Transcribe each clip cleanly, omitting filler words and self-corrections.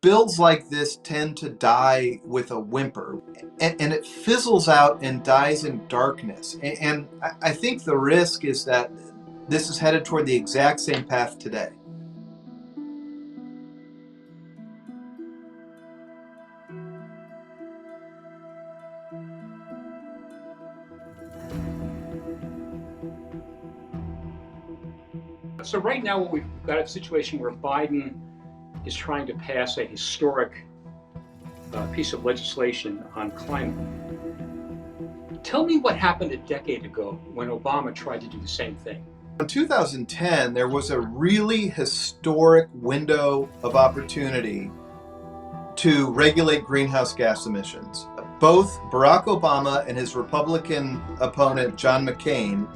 bills like this tend to die with a whimper, and it fizzles out and dies in darkness. And I think the risk is that this is headed toward the exact same path today. So right now we've got a situation where Biden is trying to pass a historic piece of legislation on climate. Tell me what happened a decade ago when Obama tried to do the same thing. In 2010, there was a really historic window of opportunity to regulate greenhouse gas emissions. Both Barack Obama and his Republican opponent, John McCain,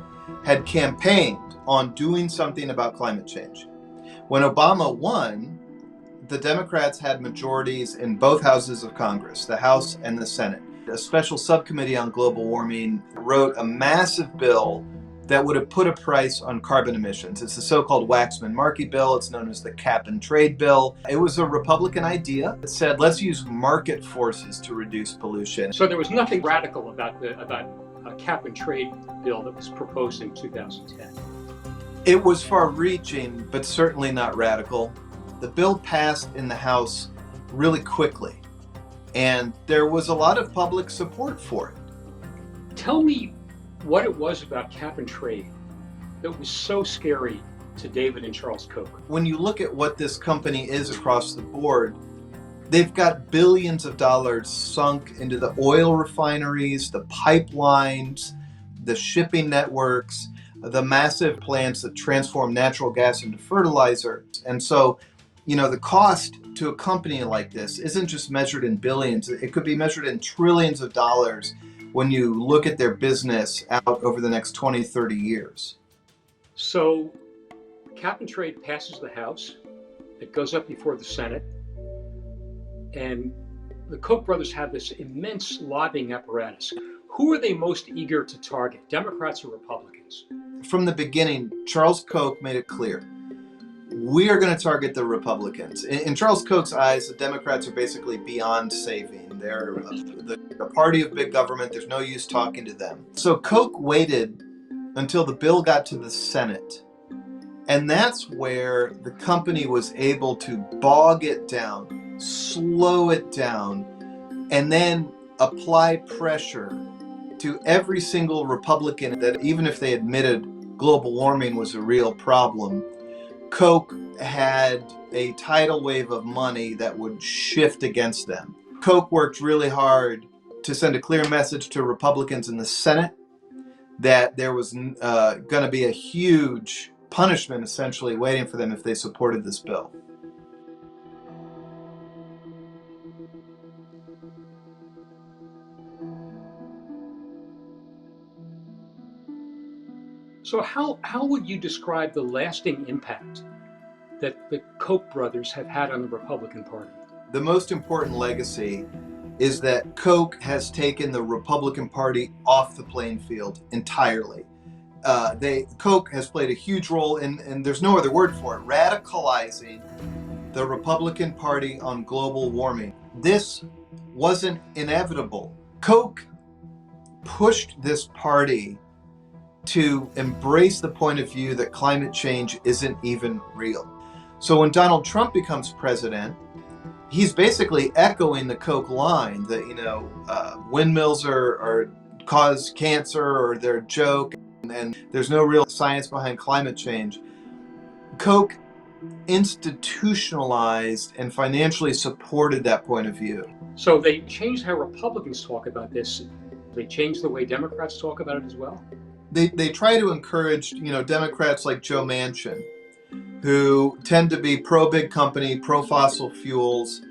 had campaigned on doing something about climate change. When Obama won, the Democrats had majorities in both houses of Congress, the House and the Senate. A special subcommittee on global warming wrote a massive bill that would have put a price on carbon emissions. It's the so-called Waxman-Markey bill. It's known as the cap and trade bill. It was a Republican idea that said, let's use market forces to reduce pollution. So there was nothing radical about a cap and trade bill that was proposed in 2010. It was far-reaching, but certainly not radical. The bill passed in the House really quickly, and there was a lot of public support for it. Tell me what it was about cap and trade that was so scary to David and Charles Koch. When you look at what this company is across the board, they've got billions of dollars sunk into the oil refineries, the pipelines, the shipping networks, the massive plants that transform natural gas into fertilizer. And so, the cost to a company like this isn't just measured in billions. It could be measured in trillions of dollars when you look at their business out over the next 20, 30 years. So cap and trade passes the House. It goes up before the Senate. And the Koch brothers have this immense lobbying apparatus. Who are they most eager to target, Democrats or Republicans? From the beginning, Charles Koch made it clear, we are going to target the Republicans. In Charles Koch's eyes, the Democrats are basically beyond saving. They're the party of big government. There's no use talking to them. So Koch waited until the bill got to the Senate. And that's where the company was able to bog it down, slow it down, and then apply pressure to every single Republican that even if they admitted global warming was a real problem, Koch had a tidal wave of money that would shift against them. Koch worked really hard to send a clear message to Republicans in the Senate that there was going to be a huge punishment essentially waiting for them if they supported this bill. So how would you describe the lasting impact that the Koch brothers have had on the Republican Party? The most important legacy is that Koch has taken the Republican Party off the playing field entirely. Koch has played a huge role in, and there's no other word for it, radicalizing the Republican Party on global warming. This wasn't inevitable. Koch pushed this party to embrace the point of view that climate change isn't even real. So when Donald Trump becomes president, he's basically echoing the Koch line that, windmills are cause cancer or they're a joke and there's no real science behind climate change. Koch institutionalized and financially supported that point of view. So they changed how Republicans talk about this. They changed the way Democrats talk about it as well. They try to encourage, Democrats like Joe Manchin, who tend to be pro-big company, pro-fossil fuels,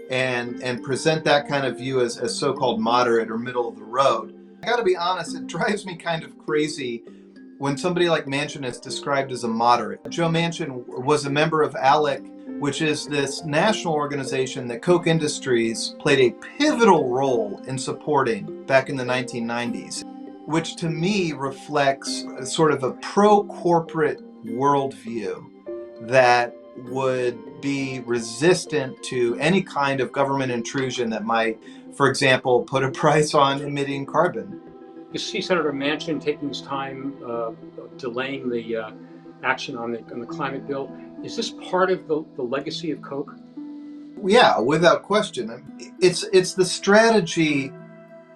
and present that kind of view as so-called moderate or middle of the road. I got to be honest, it drives me kind of crazy when somebody like Manchin is described as a moderate. Joe Manchin was a member of ALEC, which is this national organization that Koch Industries played a pivotal role in supporting back in the 1990s. Which to me reflects sort of a pro-corporate worldview that would be resistant to any kind of government intrusion that might, for example, put a price on emitting carbon. You see Senator Manchin taking his time delaying the action on the climate bill. Is this part of the legacy of Koch? Yeah, without question. It's the strategy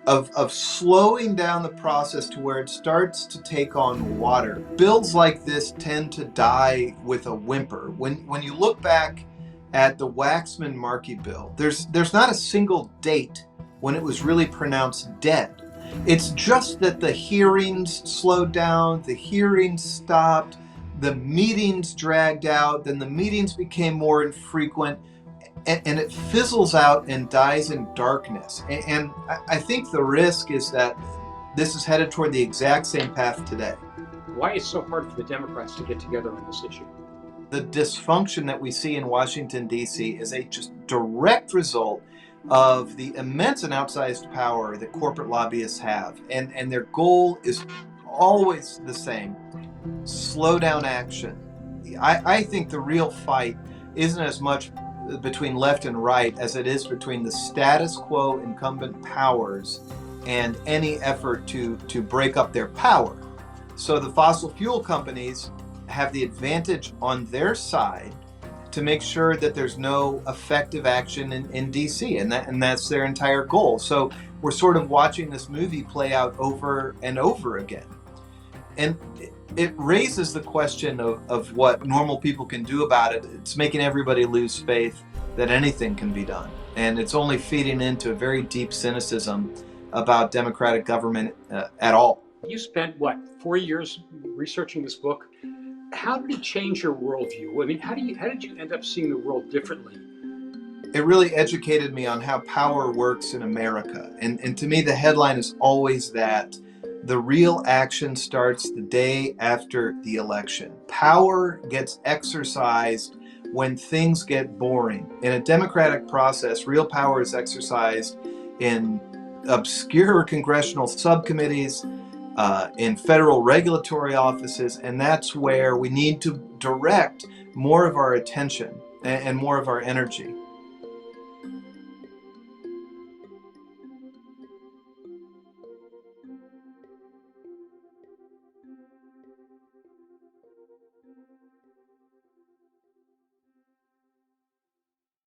of slowing down the process to where it starts to take on water. Bills like this tend to die with a whimper. When you look back at the Waxman-Markey bill, there's not a single date when it was really pronounced dead. It's just that the hearings slowed down, the hearings stopped, the meetings dragged out, then the meetings became more infrequent, and it fizzles out and dies in darkness. And I think the risk is that this is headed toward the exact same path today. Why is it so hard for the Democrats to get together on this issue? The dysfunction that we see in Washington, D.C. is a just direct result of the immense and outsized power that corporate lobbyists have. And their goal is always the same: slow down action. I think the real fight isn't as much between left and right as it is between the status quo incumbent powers and any effort to break up their power. So the fossil fuel companies have the advantage on their side to make sure that there's no effective action in DC, and that's their entire goal. So we're sort of watching this movie play out over and over again. And it raises the question of what normal people can do about it. It's making everybody lose faith that anything can be done. And it's only feeding into a very deep cynicism about democratic government at all. You spent, 4 years researching this book. How did it change your worldview? I mean, how did you end up seeing the world differently? It really educated me on how power works in America. And to me, the headline is always that the real action starts the day after the election. Power gets exercised when things get boring. In a democratic process, real power is exercised in obscure congressional subcommittees, in federal regulatory offices, and that's where we need to direct more of our attention and more of our energy.